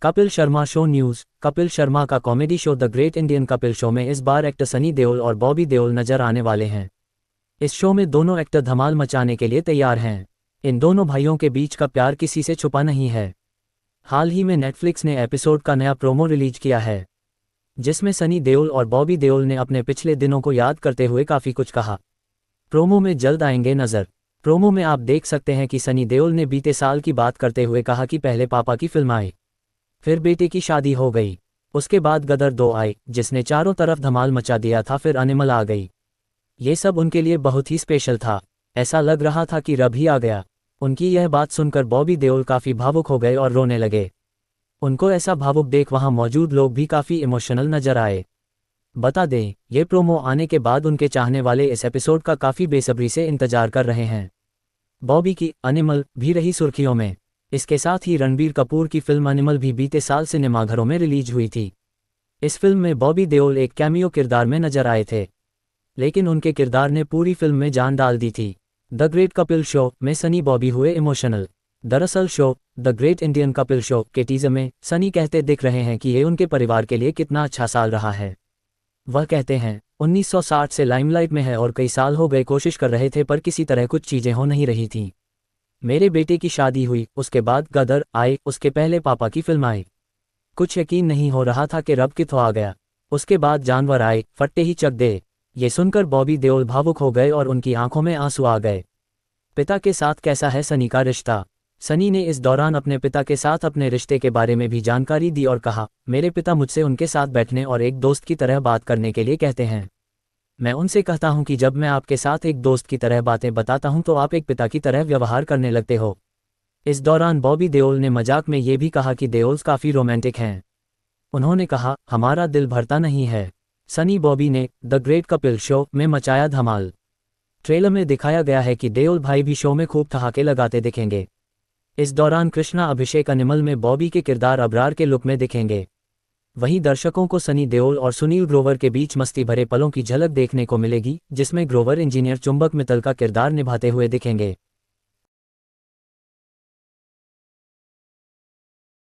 Kapil Sharma show news. Kapil Sharma का comedy show the great Indian Kapil show में इस बार एक्टर सनी देओल और बॉबी देओल नजर आने वाले हैं। इस शो में दोनों एक्टर धमाल मचाने के लिए तैयार हैं। इन दोनों भाइयों के बीच का प्यार किसी से छुपा नहीं है। हाल ही में नेटफ्लिक्स ने एपिसोड का नया प्रोमो रिलीज किया है, जिसमें सनी देओल और बॉबी देओल ने अपने पिछले दिनों को याद करते हुए काफ़ी कुछ कहा। प्रोमो में जल्द आएंगे नज़र। प्रोमो में आप देख सकते हैं कि सनी देओल ने बीते साल की बात करते हुए कहा कि पहले पापा की फिल्म आई, फिर बेटे की शादी हो गई, उसके बाद गदर 2 आई जिसने चारों तरफ धमाल मचा दिया था, फिर एनिमल आ गई। ये सब उनके लिए बहुत ही स्पेशल था। ऐसा लग रहा था कि रब ही आ गया। उनकी यह बात सुनकर बॉबी देओल काफ़ी भावुक हो गए और रोने लगे। उनको ऐसा भावुक देख वहां मौजूद लोग भी काफ़ी इमोशनल नजर आए। बता दें, ये प्रोमो आने के बाद उनके चाहने वाले इस एपिसोड का काफ़ी बेसब्री से इंतजार कर रहे हैं। बॉबी की एनिमल भी रही सुर्खियों में। इसके साथ ही रणबीर कपूर की फिल्म एनिमल भी बीते साल सिनेमाघरों में रिलीज हुई थी। इस फिल्म में बॉबी देओल एक कैमियो किरदार में नजर आए थे, लेकिन उनके किरदार ने पूरी फिल्म में जान डाल दी थी। द ग्रेट कपिल शो में सनी बॉबी हुए इमोशनल। दरअसल show the great Indian Kapil show के टीजर में सनी कहते दिख रहे हैं कि ये उनके परिवार के लिए कितना अच्छा साल रहा है। वह कहते हैं 1960 से लाइमलाइट में है और कई साल हो गए कोशिश कर रहे थे पर किसी तरह कुछ चीज़ें हो नहीं रही थीं। मेरे बेटे की शादी हुई, उसके बाद गदर आए, उसके पहले पापा की फिल्म आई। कुछ यकीन नहीं हो रहा था कि रब किथों आ गया। उसके बाद जानवर आए, फट्टे ही चक दे। ये सुनकर बॉबी देओल भावुक हो गए और उनकी आंखों में आंसू आ गए। पिता के साथ कैसा है सनी का रिश्ता। सनी ने इस दौरान अपने पिता के साथ अपने रिश्ते के बारे में भी जानकारी दी और कहा, मेरे पिता मुझसे उनके साथ बैठने और एक दोस्त की तरह बात करने के लिए कहते हैं। मैं उनसे कहता हूं कि जब मैं आपके साथ एक दोस्त की तरह बातें बताता हूं तो आप एक पिता की तरह व्यवहार करने लगते हो। इस दौरान बॉबी देओल ने मजाक में ये भी कहा कि देओल्स काफ़ी रोमांटिक हैं। उन्होंने कहा, हमारा दिल भरता नहीं है। सनी बॉबी ने द ग्रेट कपिल शो में मचाया धमाल। ट्रेलर में दिखाया गया है कि देओल भाई भी शो में खूब ठहाके लगाते दिखेंगे। इस दौरान कृष्णा अभिषेक एनिमल में बॉबी के किरदार अबरार के लुक में दिखेंगे। वहीं दर्शकों को सनी देओल और सुनील ग्रोवर के बीच मस्ती भरे पलों की झलक देखने को मिलेगी, जिसमें ग्रोवर इंजीनियर चुंबक मित्तल का किरदार निभाते हुए दिखेंगे।